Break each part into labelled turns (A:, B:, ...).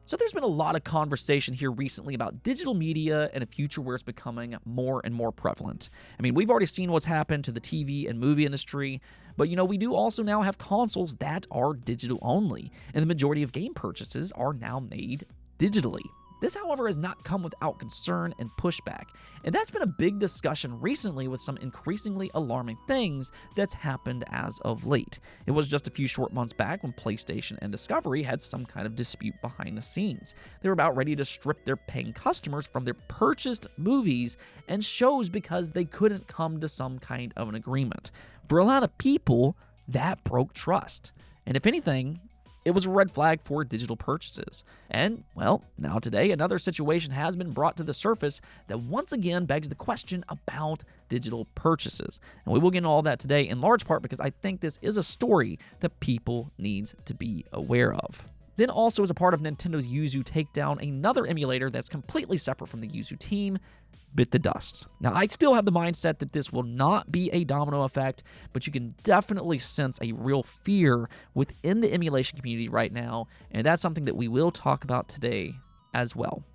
A: So there's been a lot of conversation here recently about digital media and a future where it's becoming more and more prevalent. I mean, we've already seen what's happened to the TV and movie industry, but we do also now have consoles that are digital only, and the majority of game purchases are now made digitally. This, however, has not come without concern and pushback, and that's been a big discussion recently with some increasingly alarming things that's happened as of late. It was just a few short months back when PlayStation and Discovery had some kind of dispute behind the scenes. They were about ready to strip their paying customers from their purchased movies and shows because they couldn't come to some kind of an agreement. For a lot of people, that broke trust. And if anything, it was a red flag for digital purchases. And, well, now today, another situation has been brought to the surface that once again begs the question about digital purchases. And we will get into all that today, in large part because I think this is a story that people need to be aware of. Then also, as a part of Nintendo's Yuzu takedown, another emulator that's completely separate from the Yuzu team bit the dust. Now, I still have the mindset that this will not be a domino effect, but you can definitely sense a real fear within the emulation community right now, and that's something that we will talk about today as well.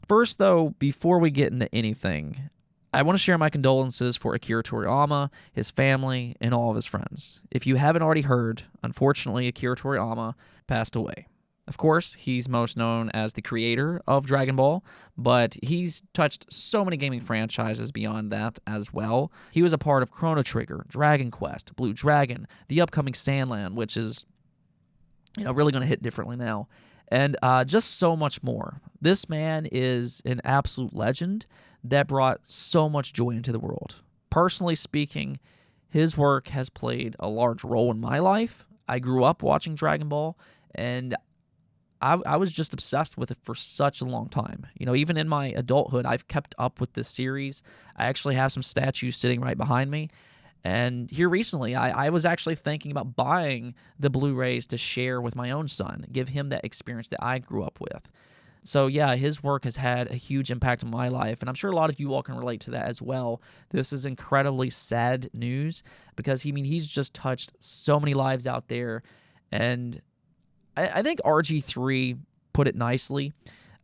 A: First, though, before we get into anything, I want to share my condolences for Akira Toriyama, his family, and all of his friends. If you haven't already heard, unfortunately, Akira Toriyama passed away. Of course, he's most known as the creator of Dragon Ball, but he's touched so many gaming franchises beyond that as well. He was a part of Chrono Trigger, Dragon Quest, Blue Dragon, the upcoming Sandland, which is really going to hit differently now, and just so much more. This man is an absolute legend that brought so much joy into the world. Personally speaking, his work has played a large role in my life. I grew up watching Dragon Ball, and I was just obsessed with it for such a long time. Even in my adulthood, I've kept up with this series. I actually have some statues sitting right behind me. And here recently, I was actually thinking about buying the Blu-rays to share with my own son, give him that experience that I grew up with. So yeah, his work has had a huge impact on my life, and I'm sure a lot of you all can relate to that as well. This is incredibly sad news because he's just touched so many lives out there, and I think RG3 put it nicely.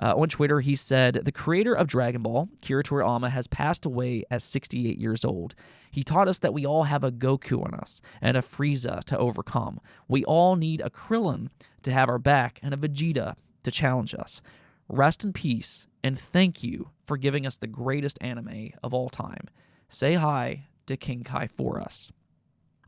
A: On Twitter, he said, "The creator of Dragon Ball, Akira Toriyama, has passed away at 68 years old. He taught us that we all have a Goku in us and a Frieza to overcome. We all need a Krillin to have our back and a Vegeta to challenge us. Rest in peace, and thank you for giving us the greatest anime of all time. Say hi to King Kai for us."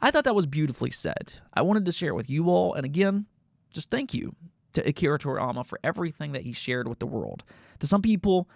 A: I thought that was beautifully said. I wanted to share it with you all, and again, just thank you to Akira Toriyama for everything that he shared with the world. To some people,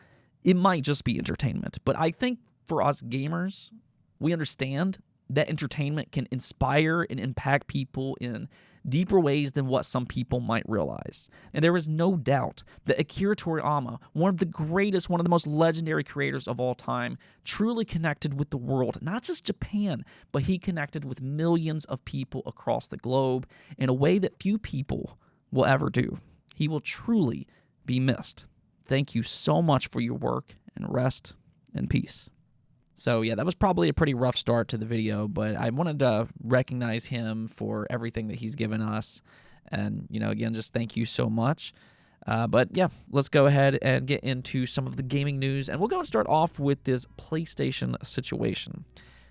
A: it might just be entertainment, but I think for us gamers, we understand that entertainment can inspire and impact people in deeper ways than what some people might realize. And there is no doubt that Akira Toriyama, one of the most legendary creators of all time, truly connected with the world, not just Japan, but he connected with millions of people across the globe in a way that few people will ever do. He will truly be missed. Thank you so much for your work, and rest in peace. So yeah, that was probably a pretty rough start to the video, but I wanted to recognize him for everything that he's given us. And, again, just thank you so much. But yeah, let's go ahead and get into some of the gaming news. And we'll go and start off with this PlayStation situation.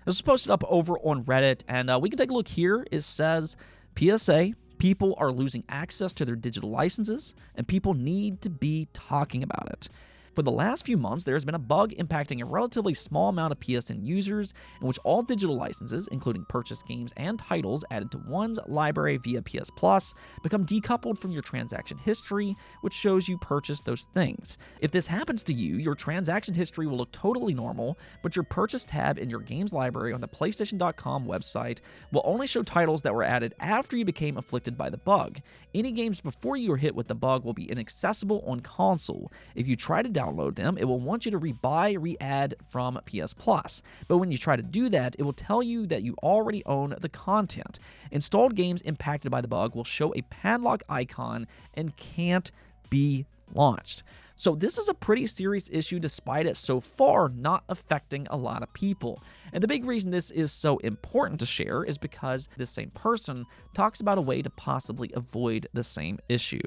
A: This was posted up over on Reddit, and we can take a look here. It says, PSA, people are losing access to their digital licenses, and people need to be talking about it. For the last few months, there has been a bug impacting a relatively small amount of PSN users in which all digital licenses, including purchased games and titles added to one's library via PS Plus, become decoupled from your transaction history, which shows you purchased those things. If this happens to you, your transaction history will look totally normal, but your purchase tab in your games library on the PlayStation.com website will only show titles that were added after you became afflicted by the bug. Any games before you were hit with the bug will be inaccessible on console. If you try to download them, it will want you to re-add from PS Plus. But when you try to do that, it will tell you that you already own the content. Installed games impacted by the bug will show a padlock icon and can't be launched. So this is a pretty serious issue despite it so far not affecting a lot of people. And the big reason this is so important to share is because this same person talks about a way to possibly avoid the same issue.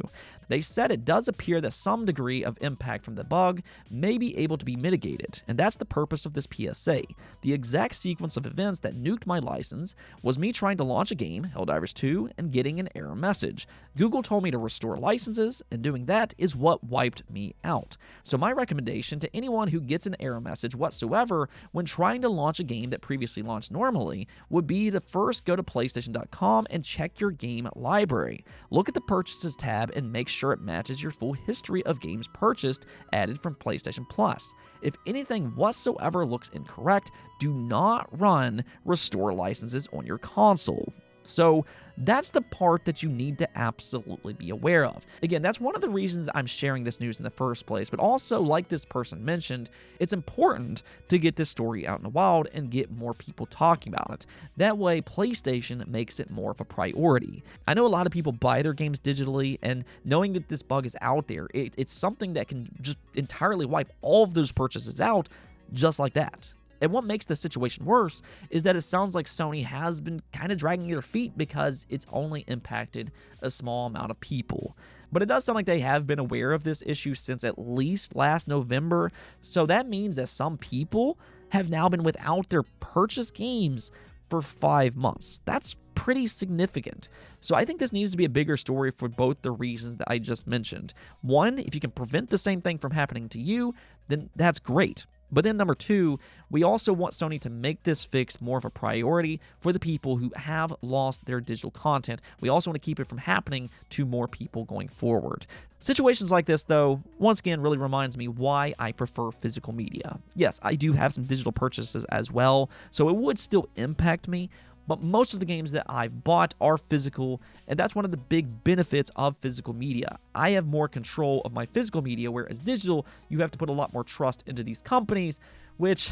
A: They said it does appear that some degree of impact from the bug may be able to be mitigated, and that's the purpose of this PSA. The exact sequence of events that nuked my license was me trying to launch a game, Helldivers 2, and getting an error message. Google told me to restore licenses, and doing that is what wiped me out. So my recommendation to anyone who gets an error message whatsoever when trying to launch a game that previously launched normally would be to first go to PlayStation.com and check your game library. Look at the Purchases tab and make sure it matches your full history of games purchased added from PlayStation Plus. If anything whatsoever looks incorrect, do not run restore licenses on your console. So that's the part that you need to absolutely be aware of. Again, that's one of the reasons I'm sharing this news in the first place, but also, like this person mentioned, it's important to get this story out in the wild and get more people talking about it. That way, PlayStation makes it more of a priority. I know a lot of people buy their games digitally, and knowing that this bug is out there, it's something that can just entirely wipe all of those purchases out just like that. And what makes the situation worse is that it sounds like Sony has been kind of dragging their feet because it's only impacted a small amount of people. But it does sound like they have been aware of this issue since at least last November, so that means that some people have now been without their purchased games for 5 months. That's pretty significant. So I think this needs to be a bigger story for both the reasons that I just mentioned. One, if you can prevent the same thing from happening to you, then that's great. But then number two, we also want Sony to make this fix more of a priority for the people who have lost their digital content. We also want to keep it from happening to more people going forward. Situations like this, though, once again, really reminds me why I prefer physical media. Yes, I do have some digital purchases as well, so it would still impact me, but most of the games that I've bought are physical, and that's one of the big benefits of physical media. I have more control of my physical media, whereas digital, you have to put a lot more trust into these companies, which,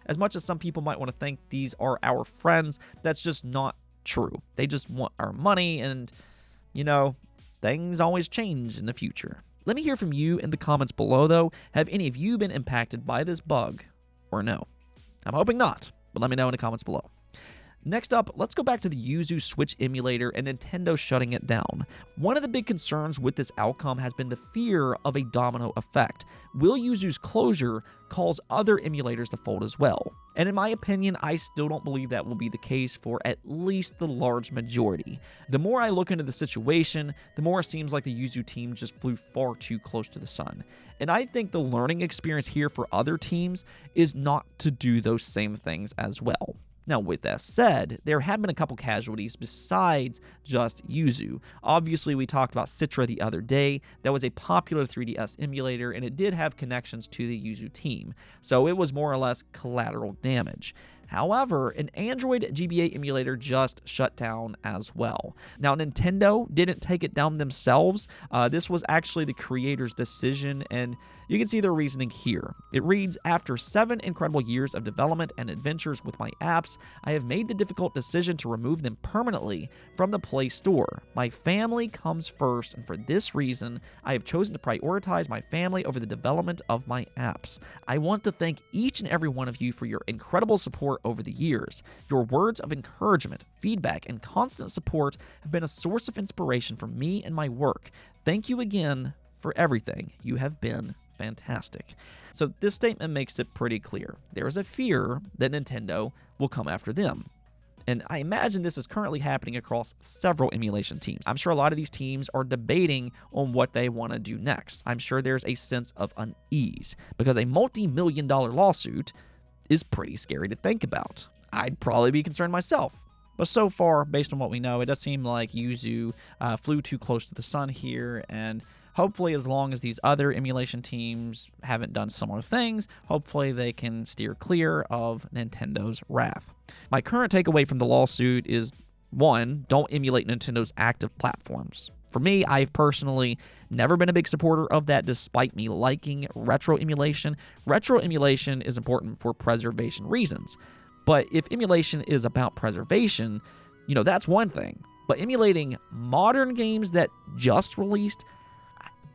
A: as much as some people might want to think these are our friends, that's just not true. They just want our money, and, you know, things always change in the future. Let me hear from you in the comments below, though. Have any of you been impacted by this bug, or no? I'm hoping not, but let me know in the comments below. Next up, let's go back to the Yuzu Switch emulator and Nintendo shutting it down. One of the big concerns with this outcome has been the fear of a domino effect. Will Yuzu's closure cause other emulators to fold as well? And in my opinion, I still don't believe that will be the case for at least the large majority. The more I look into the situation, the more it seems like the Yuzu team just flew far too close to the sun. And I think the learning experience here for other teams is not to do those same things as well. Now, with that said, there have been a couple casualties besides just Yuzu. Obviously, we talked about Citra the other day. That was a popular 3DS emulator, and it did have connections to the Yuzu team, so it was more or less collateral damage. However, an Android GBA emulator just shut down as well. Now, Nintendo didn't take it down themselves. This was actually the creator's decision, and you can see their reasoning here. It reads, "After 7 incredible years of development and adventures with my apps, I have made the difficult decision to remove them permanently from the Play Store. My family comes first, and for this reason, I have chosen to prioritize my family over the development of my apps. I want to thank each and every one of you for your incredible support over the years. Your words of encouragement, feedback, and constant support have been a source of inspiration for me and my work. Thank you again for everything. You have been fantastic." So this statement makes it pretty clear. There is a fear that Nintendo will come after them. And I imagine this is currently happening across several emulation teams. I'm sure a lot of these teams are debating on what they want to do next. I'm sure there's a sense of unease because a multi-million-dollar lawsuit is pretty scary to think about. I'd probably be concerned myself. But so far, based on what we know, it does seem like Yuzu flew too close to the sun here, and hopefully, as long as these other emulation teams haven't done similar things, hopefully they can steer clear of Nintendo's wrath. My current takeaway from the lawsuit is, 1, don't emulate Nintendo's active platforms. For me, I've personally never been a big supporter of that despite me liking retro emulation. Retro emulation is important for preservation reasons. But if emulation is about preservation, that's one thing. But emulating modern games that just released,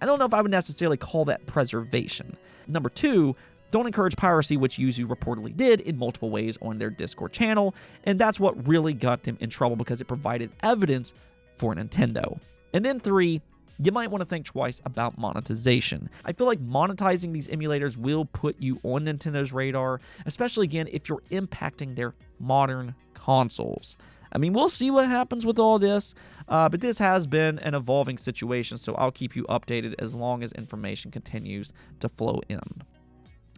A: I don't know if I would necessarily call that preservation. Number 2, don't encourage piracy, which Yuzu reportedly did in multiple ways on their Discord channel, and that's what really got them in trouble because it provided evidence for Nintendo. And then 3, you might want to think twice about monetization. I feel like monetizing these emulators will put you on Nintendo's radar, especially again if you're impacting their modern consoles. I mean, we'll see what happens with all this, but this has been an evolving situation, so I'll keep you updated as long as information continues to flow in.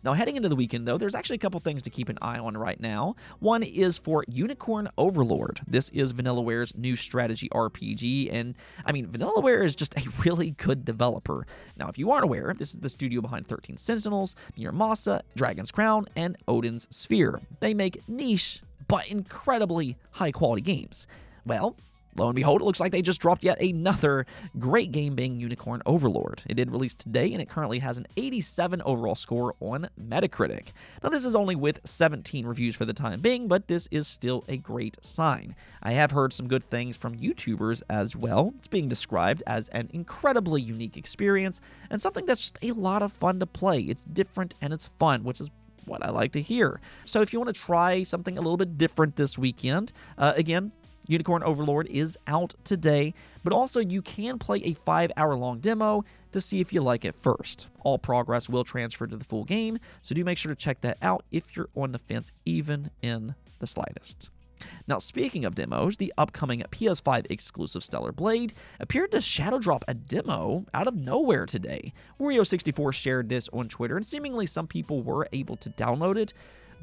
A: Now, heading into the weekend, though, there's actually a couple things to keep an eye on right now. One is for Unicorn Overlord. This is Vanillaware's new strategy RPG, and, I mean, Vanillaware is just a really good developer. Now, if you aren't aware, this is the studio behind 13 Sentinels, Muramasa, Dragon's Crown, and Odin's Sphere. They make niche, but incredibly high-quality games. Well, lo and behold, it looks like they just dropped yet another great game being Unicorn Overlord. It did release today, and it currently has an 87 overall score on Metacritic. Now, this is only with 17 reviews for the time being, but this is still a great sign. I have heard some good things from YouTubers as well. It's being described as an incredibly unique experience, and something that's just a lot of fun to play. It's different and it's fun, which is what I like to hear. So if you want to try something a little bit different this weekend, again, Unicorn Overlord is out today, but also you can play a 5-hour-long demo to see if you like it first. All progress will transfer to the full game, so do make sure to check that out if you're on the fence even in the slightest. Now, speaking of demos, the upcoming PS5 exclusive Stellar Blade appeared to shadow drop a demo out of nowhere today. Wario64 shared this on Twitter, and seemingly some people were able to download it,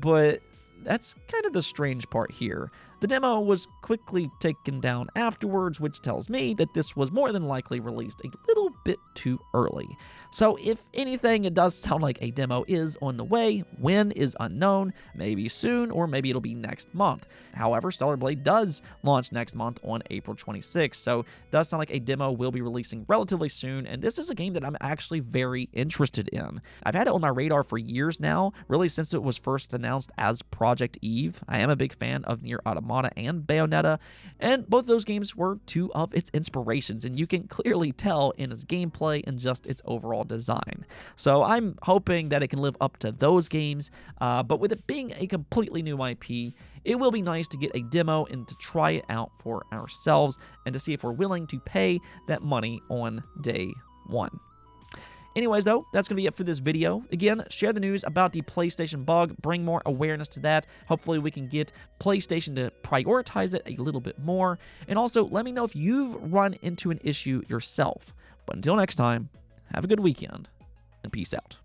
A: but that's kind of the strange part here. The demo was quickly taken down afterwards, which tells me that this was more than likely released a little bit too early. So if anything, it does sound like a demo is on the way. When is unknown, maybe soon, or maybe it'll be next month. However, Stellar Blade does launch next month on April 26th, so it does sound like a demo will be releasing relatively soon, and this is a game that I'm actually very interested in. I've had it on my radar for years now, really since it was first announced as Project Eve. I am a big fan of Nier Automata and Bayonetta, and both those games were two of its inspirations, and you can clearly tell in its gameplay and just its overall design. So I'm hoping that it can live up to those games, but with it being a completely new IP, it will be nice to get a demo and to try it out for ourselves and to see if we're willing to pay that money on day one. Anyways, though, that's going to be it for this video. Again, share the news about the PlayStation bug, bring more awareness to that. Hopefully, we can get PlayStation to prioritize it a little bit more. And also, let me know if you've run into an issue yourself. But until next time, have a good weekend, and peace out.